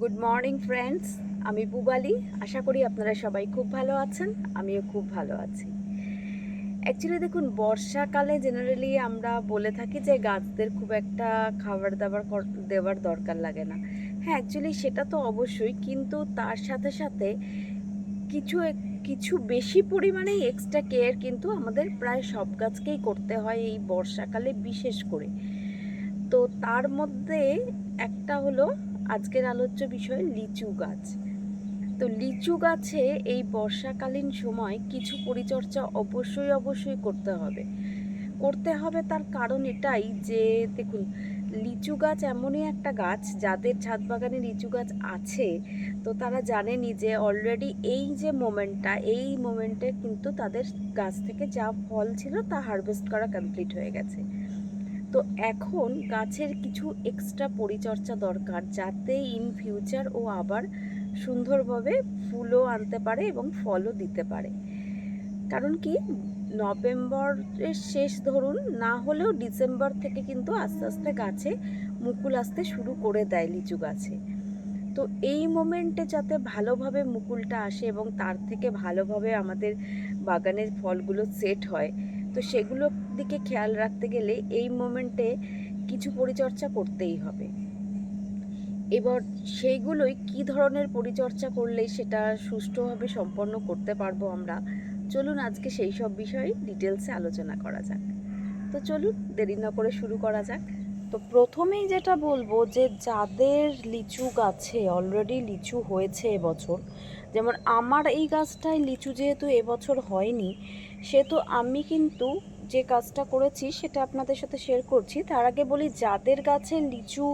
Good morning friends, আমি পুবালি। আশা করি আপনারা সবাই খুব ভালো আছেন, আমিও খুব ভালো আছি। অ্যাকচুয়ালি দেখুন, বর্ষাকালে জেনারেলি আমরা বলে থাকি যে গাছদের খুব একটা খাবার দাবার দেওয়ার দরকার লাগে না। হ্যাঁ, অ্যাকচুয়ালি সেটা তো অবশ্যই, কিন্তু তার সাথে সাথে কিছু কিছু বেশি পরিমাণেই এক্সট্রা কেয়ার কিন্তু আমাদের প্রায় সব গাছকেই করতে হয় এই বর্ষাকালে বিশেষ করে। তো তার মধ্যে একটা হলো আজকের আলোচ্য বিষয় লিচু গাছ। তো লিচু গাছে এই বর্ষাকালীন সময় কিছু পরিচর্যা অবশ্যই করতে হবে। তার কারণ এটাই যে দেখুন, লিচু গাছ এমনই একটা গাছ, যাদের ছাদ বাগানে লিচু গাছ আছে তো তারা জানেনই যে অলরেডি এই মোমেন্টে কিন্তু তাদের গাছ থেকে যা ফল ছিল তা হারভেস্ট করা কমপ্লিট হয়ে গেছে। তো এখন গাছের কিছু এক্সট্রা পরিচর্যা দরকার, যাতে ইন ফিউচার ও আবার সুন্দরভাবে ফুলও আনতে পারে এবং ফলও দিতে পারে। কারণ কি, নভেম্বরের শেষ ধরুন, না হলেও ডিসেম্বর থেকে কিন্তু আস্তে আস্তে গাছে মুকুল আসতে শুরু করে দেয় লিচু গাছে। তো এই মোমেন্টে যাতে ভালোভাবে মুকুলটা আসে এবং তার থেকে ভালোভাবে আমাদের বাগানের ফলগুলো সেট হয়, তো সেগুলোর দিকে খেয়াল রাখতে গেলে এই মোমেন্টে কিছু পরিচর্যা করতেই হবে। এবার সেইগুলোই কী ধরনের পরিচর্যা করলে সেটা সুষ্ঠুভাবে সম্পন্ন করতে পারবো আমরা, চলুন আজকে সেই সব বিষয়ে ডিটেলসে আলোচনা করা যাক। তো চলুন দেরি না করে শুরু করা যাক। তো প্রথমেই যেটা বলবো, যে যাদের লিচু গাছে অলরেডি লিচু হয়েছে এবছর, যেমন আমার এই গাছটায় লিচু যেহেতু এবছর হয়নি, সেহেতু আমি কিন্তু যে কাজটা করেছি সেটা আপনাদের সাথে শেয়ার করছি। তার আগে বলি, যাদের গাছে লিচু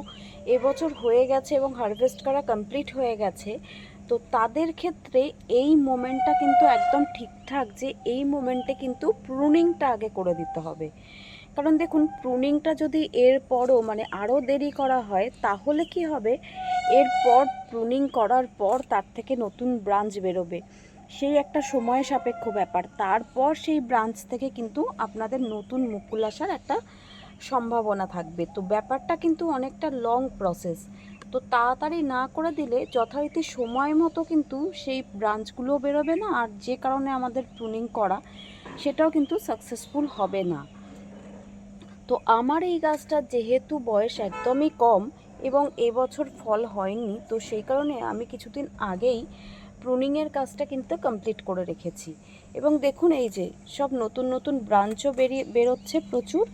এবছর হয়ে গেছে এবং হারভেস্ট করা কমপ্লিট হয়ে গেছে, তো তাদের ক্ষেত্রে এই মোমেন্টটা কিন্তু একদম ঠিকঠাক, যে এই মোমেন্টে কিন্তু প্রুনিংটা আগে করে দিতে হবে। কারণ দেখুন, প্রুনিংটা যদি এরপরও মানে আরও দেরি করা হয়, তাহলে কি হবে, এরপর প্রুনিং করার পর তার থেকে নতুন ব্রাঞ্চ বেরোবে, সেই একটা সময় সাপেক্ষ ব্যাপার। তারপর সেই ব্রাঞ্চ থেকে কিন্তু আপনাদের নতুন মুকুল আসার একটা সম্ভাবনা থাকবে। তো ব্যাপারটা কিন্তু অনেকটা লং প্রসেস। তো তাড়াতাড়ি না করে দিলে যথারীতি সময় মতো কিন্তু সেই ব্রাঞ্চগুলোও বেরোবে না, আর যে কারণে আমাদের প্রুনিং করা সেটাও কিন্তু সাকসেসফুল হবে না। তো আমার এই গাছটার যেহেতু বয়স একদমই কম এবং এবছর ফল হয়নি, তো সেই কারণে আমি কিছুদিন আগেই প্রুনিংয়ের কাজটা কিন্তু কমপ্লিট করে রেখেছি। এবং দেখুন, এই যে সব নতুন নতুন ব্রাঞ্চও বেরোচ্ছে প্রচুর,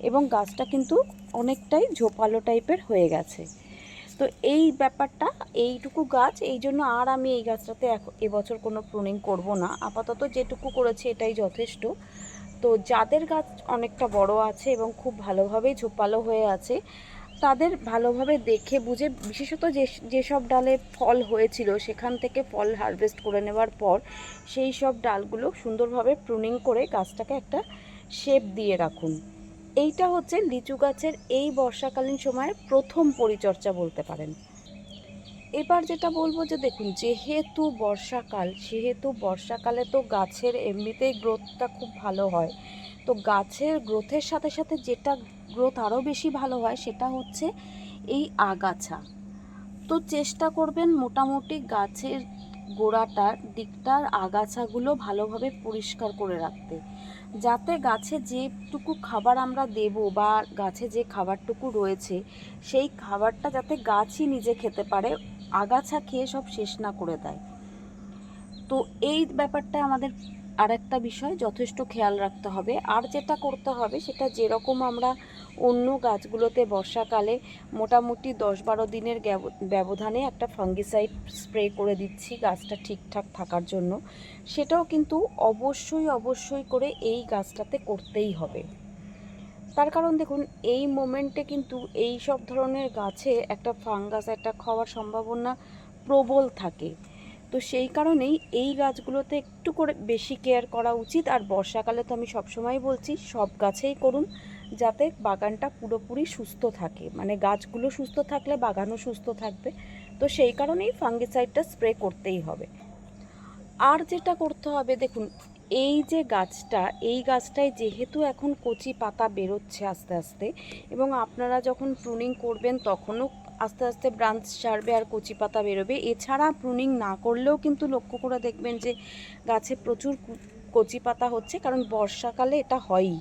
এবং গাছটা কিন্তু অনেকটাই ঝোপালো টাইপের হয়ে গেছে। তো এই ব্যাপারটা, এইটুকু গাছ, এই জন্য আর আমি এই গাছটাতে এবছর কোনো প্রুনিং করব না। আপাতত যেটুকু করেছি এটাই যথেষ্ট। তো যাদের গাছ অনেকটা বড় আছে এবং খুব ভালোভাবেই ঝোপালো হয়ে আছে, তাদের ভালোভাবে দেখে বুঝে, বিশেষত যেসব ডালে ফল হয়েছিল সেখান থেকে ফল হারভেস্ট করে নেওয়ার পর সেই সব ডালগুলো সুন্দরভাবে প্রুনিং করে গাছটাকে একটা শেপ দিয়ে রাখুন। এইটা হচ্ছে লিচু গাছের এই বর্ষাকালীন সময়ের প্রথম পরিচর্যা বলতে পারেন। এবার যেটা বলবো, যে দেখুন, সেহেতু বর্ষাকালে তো গাছের এমনিতেই গ্রোথটা খুব ভালো হয়। তো গাছের গ্রোথের সাথে সাথে যেটা গ্রোথ আরও বেশি ভালো হয় সেটা হচ্ছে এই আগাছা। তো চেষ্টা করবেন মোটামুটি গাছের গোড়াটার দিকটার আগাছাগুলো ভালোভাবে পরিষ্কার করে রাখতে, যাতে গাছে যেটুকু খাবার আমরা দেব বা গাছে যে খাবারটুকু রয়েছে সেই খাবারটা যাতে গাছই নিজে খেতে পারে, আগাছা খেয়ে সব শেষ না করে দেয়। তো এই ব্যাপারটা আমাদের আরেকটা বিষয় যথেষ্ট খেয়াল রাখতে হবে। আর যেটা করতে হবে সেটা, যেরকম আমরা অন্য গাছগুলোতে বর্ষাকালে মোটামুটি 10-12 দিনের ব্যবধানে একটা ফাঙ্গিসাইড স্প্রে করে দিচ্ছি গাছটা ঠিকঠাক থাকার জন্য, সেটাও কিন্তু অবশ্যই করে এই গাছটাতে করতেই হবে। তার কারণ দেখুন, এই মোমেন্টে কিন্তু এই সব ধরনের গাছে একটা ফাঙ্গাস অ্যাটাক হওয়ার সম্ভাবনা প্রবল থাকে। তো সেই কারণেই এই গাছগুলোতে একটু করে বেশি কেয়ার করা উচিত। আর বর্ষাকালে তো আমি সবসময় বলছি, সব গাছেই করুন, যাতে বাগানটা পুরোপুরি সুস্থ থাকে, মানে গাছগুলো সুস্থ থাকলে বাগানও সুস্থ থাকবে। তো সেই কারণেই ফাঙ্গিসাইডটা স্প্রে করতেই হবে। আর যেটা করতে হবে, দেখুন, এই গাছটায় যেহেতু এখন কচি পাতা বেরোচ্ছে আস্তে আস্তে, এবং আপনারা যখন প্রুনিং করবেন তখনও আস্তে আস্তে ব্রাঞ্চ ছাড়বে আর কচি পাতা বেরোবে। এছাড়া প্রুনিং না করলেও কিন্তু লক্ষ্য করে দেখবেন যে গাছে প্রচুর কচি পাতা হচ্ছে, কারণ বর্ষাকালে এটা হয়ই।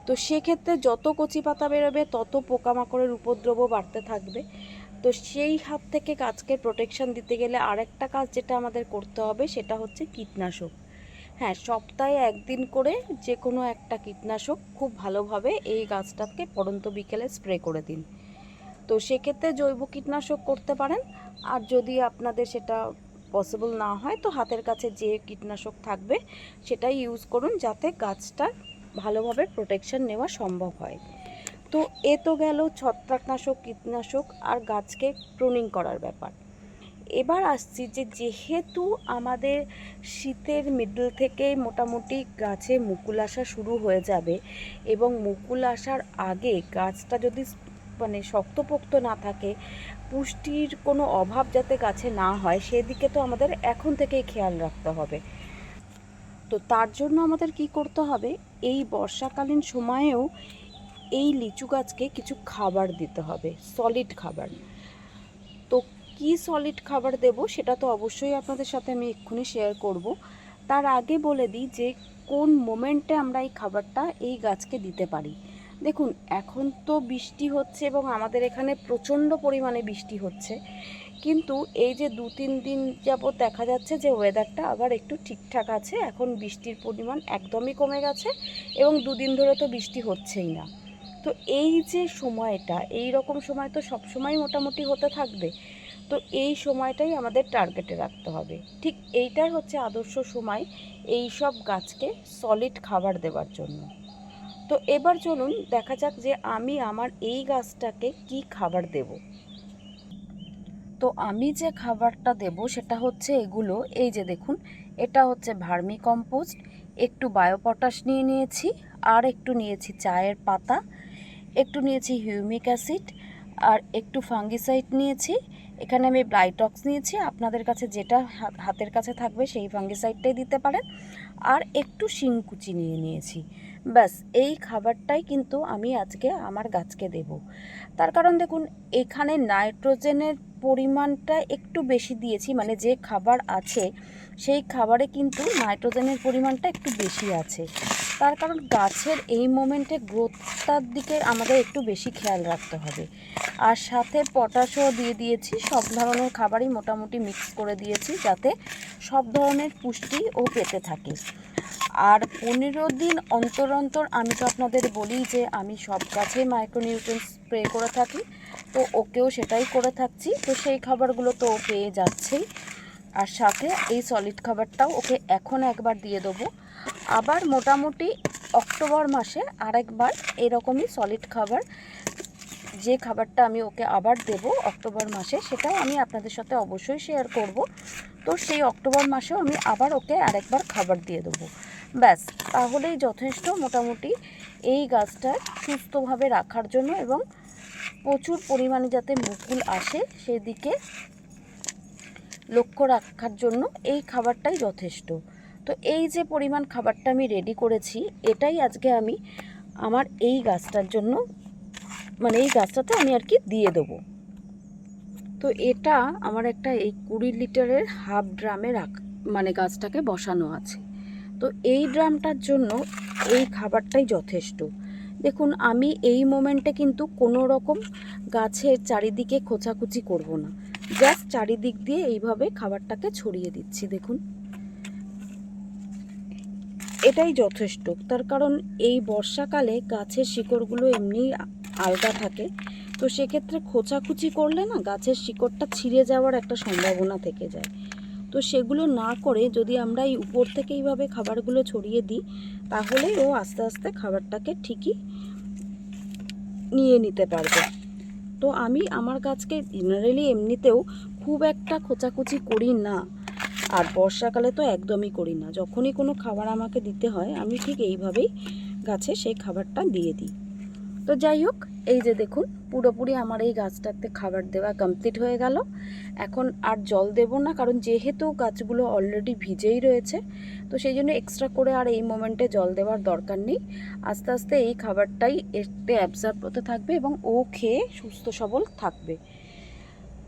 তো সেক্ষেত্রে যত কচি পাতা বেরোবে তত পোকামাকড়ের উপদ্রবও বাড়তে থাকবে। তো সেই হাত থেকে গাছকে প্রোটেকশন দিতে গেলে আরেকটা কাজ যেটা আমাদের করতে হবে সেটা হচ্ছে কীটনাশক। হ্যাঁ, সপ্তাহে একদিন করে যে কোনো একটা কীটনাশক খুব ভালোভাবে এই গাছটাকে পড়ন্ত বিকেলে স্প্রে করে দিন। তো সেক্ষেত্রে জৈব কীটনাশক করতে পারেন, আর যদি আপনাদের সেটা পসিবল না হয় তো হাতের কাছে যে কীটনাশক থাকবে সেটাই ইউজ করুন, যাতে গাছটার ভালোভাবে প্রোটেকশন নেওয়া সম্ভব হয়। তো এ তো গেল ছত্রাকনাশক, কীটনাশক আর গাছকে প্রুনিং করার ব্যাপার। এবার আসছি যে যেহেতু আমাদের শীতের মিডল থেকে মোটামুটি গাছে মুকুল আসা শুরু হয়ে যাবে, এবং মুকুল আসার আগে গাছটা যদি মানে শক্তপোক্ত না থাকে, পুষ্টির কোনো অভাব যাতে গাছে না হয় সেদিকে তো আমাদের এখন থেকেই খেয়াল রাখতে হবে। তো তার জন্য আমাদের কি করতে হবে, এই বর্ষাকালীন সময়েও এই লিচু গাছকে কিছু খাবার দিতে হবে, সলিড খাবার। তো কি সলিড খাবার দেব সেটা তো অবশ্যই আপনাদের সাথে আমি এক্ষুনি শেয়ার করব। তার আগে বলে দিই যে কোন মোমেন্টে আমরা এই খাবারটা এই গাছকে দিতে পারি। দেখুন, এখন তো বৃষ্টি হচ্ছে এবং আমাদের এখানে প্রচণ্ড পরিমাণে বৃষ্টি হচ্ছে, কিন্তু এই যে 2-3 দিন যাবত দেখা যাচ্ছে যে ওয়েদারটা আবার একটু ঠিকঠাক আছে, এখন বৃষ্টির পরিমাণ একদমই কমে গেছে এবং 2 দিন ধরে তো বৃষ্টি হচ্ছেই না। তো এই যে সময়টা, এই রকম সময় তো সবসময় মোটামুটি হতে থাকবে। তো এই সময়টাই আমাদের টার্গেটে রাখতে হবে। ঠিক এইটাই হচ্ছে আদর্শ সময় এই সব গাছকে সলিড খাবার দেওয়ার জন্য। তো এবার চলুন দেখা যাক যে আমি আমার এই গাছটাকে কি খাবার দেব। তো আমি যে খাবারটা দেব সেটা হচ্ছে এগুলো, এই যে দেখুন, এটা হচ্ছে ভার্মি কম্পোস্ট, একটু বায়োপটাশ নিয়ে নিয়েছি, আর একটু নিয়েছি চায়ের পাতা, একটু নিয়েছি হিউমিক অ্যাসিড, আর একটু ফাঙ্গিসাইড নিয়েছি। এখানে আমি ব্লাইটক্স নিয়েছি, আপনাদের কাছে যেটা হাতের কাছে থাকবে সেই ফাঙ্গিসাইডটাই দিতে পারেন, আর একটু শিংকুচি নিয়ে নিয়েছি। ব্যাস, এই খাবারটাই কিন্তু আমি আজকে আমার গাছকে দেব। তার কারণ দেখুন, এখানে নাইট্রোজেনের পরিমাণটা একটু বেশি দিয়েছি, মানে যে খাবার আছে সেই খাবারে কিন্তু নাইট্রোজেনের পরিমাণটা একটু বেশি আছে। তার কারণ গাছের এই মোমেন্টে গ্রোথটার দিকে আমাদের একটু বেশি খেয়াল রাখতে হবে। আর সাথে পটাশও দিয়ে দিয়েছি, সব ধরনের খাবারই মোটামুটি মিক্স করে দিয়েছি যাতে সব ধরনের পুষ্টি ও পেতে থাকে। আর 15 দিন অন্তর অন্তর আমি তো আপনাদের বলি যে আমি সব গাছে মাইক্রোনিউট্রিয়েন্টস স্প্রে করে থাকি, তো ওকেও সেটাই করে থাকছি। তো সেই খাবারগুলো তো ও পেয়ে যাচ্ছেই, আর সাথে এই সলিড খাবারটাও ওকে এখন একবার দিয়ে দেবো। আবার মোটামুটি অক্টোবর মাসে আরেকবার এরকমই সলিড খাবার, যে খাবারটা আমি ওকে আবার দেব অক্টোবর মাসে, সেটাও আমি আপনাদের সাথে অবশ্যই শেয়ার করব। তো সেই অক্টোবর মাসেও আমি আবার ওকে আরেকবার খাবার দিয়ে দেবো। ব্যাস, তাহলেই যথেষ্ট মোটামুটি এই গাছটা সুস্থভাবে রাখার জন্য এবং প্রচুর পরিমাণে যাতে মুকুল আসে সেদিকে লক্ষ্য রাখার জন্য এই খাবারটাই যথেষ্ট। তো এই যে পরিমাণ খাবারটা আমি রেডি করেছি, এটাই আজকে আমি আমার এই গাছটার জন্য, মানে এই গাছটাতে আমি আর কি দিয়ে দেবো। তো এটা আমার একটা এই 20 লিটারের হাফ ড্রামে মানে গাছটাকে বসানো আছে। তো এই ড্রামটার জন্য এই খাবারটাই যথেষ্ট। দেখুন, আমি এই মোমেন্টে কিন্তু কোনো রকম গাছের চারিদিকে খোঁচাখুচি করব না, জাস্ট চারিদিক দিয়ে এইভাবে খাবারটাকে ছড়িয়ে দিচ্ছি। দেখুন, এটাই যথেষ্ট। তার কারণ এই বর্ষাকালে গাছের শিকড়গুলো এমনিই আলগা থাকে, তো সেক্ষেত্রে খোঁচাখুচি করলে না গাছের শিকড়টা ছিঁড়ে যাওয়ার একটা সম্ভাবনা থেকে যায়। তো সেগুলো না করে যদি আমরা এই উপর থেকে এইভাবে খাবারগুলো ছড়িয়ে দিই, তাহলে ও আস্তে আস্তে খাবারটাকে ঠিকই নিয়ে নিতে পারবে। তো আমি আমার গাছকে জেনারেলি এমনিতেও খুব একটা খোঁচাখুচি করি না, আর বর্ষাকালে তো একদমই করি না। যখনই কোনো খাবার আমাকে দিতে হয় আমি ঠিক এইভাবেই গাছে সেই খাবারটা দিয়ে দিই। তো যাই হোক, এই যে দেখুন, পুরোপুরি আমার এই গাছটাতে খাবার দেওয়া কমপ্লিট হয়ে গেল। এখন আর জল দেব না, কারণ যেহেতু গাছগুলো অলরেডি ভিজেই রয়েছে, তো সেই জন্য এক্সট্রা করে আর এই মোমেন্টে জল দেওয়ার দরকার নেই। আস্তে আস্তে এই খাবারটাই এতে অ্যাবজর্ব হতে থাকবে এবং ও খেয়ে সুস্থ সবল থাকবে।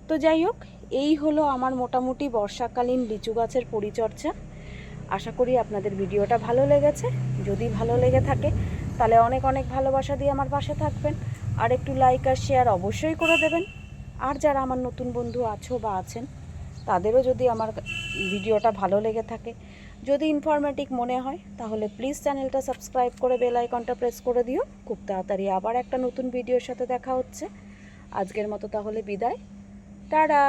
তো যাই হোক, এই হলো আমার মোটামুটি বর্ষাকালীন লিচু গাছের পরিচর্যা। আশা করি আপনাদের ভিডিওটা ভালো লেগেছে। যদি ভালো লেগে থাকে তাহলে অনেক অনেক ভালোবাসা দিয়ে আমার পাশে থাকবেন, আর একটু লাইক আর শেয়ার অবশ্যই করে দেবেন। আর যারা আমার নতুন বন্ধু আছো বা আছেন, তাদেরও যদি আমার ভিডিওটা ভালো লেগে থাকে, যদি ইনফরমেটিভ মনে হয়, তাহলে প্লিজ চ্যানেলটা সাবস্ক্রাইব করে বেল আইকনটা প্রেস করে দিও। খুব তাড়াতাড়ি আবার একটা নতুন ভিডিওর সাথে দেখা হচ্ছে। আজকের মতো তাহলে বিদায়। টাটা।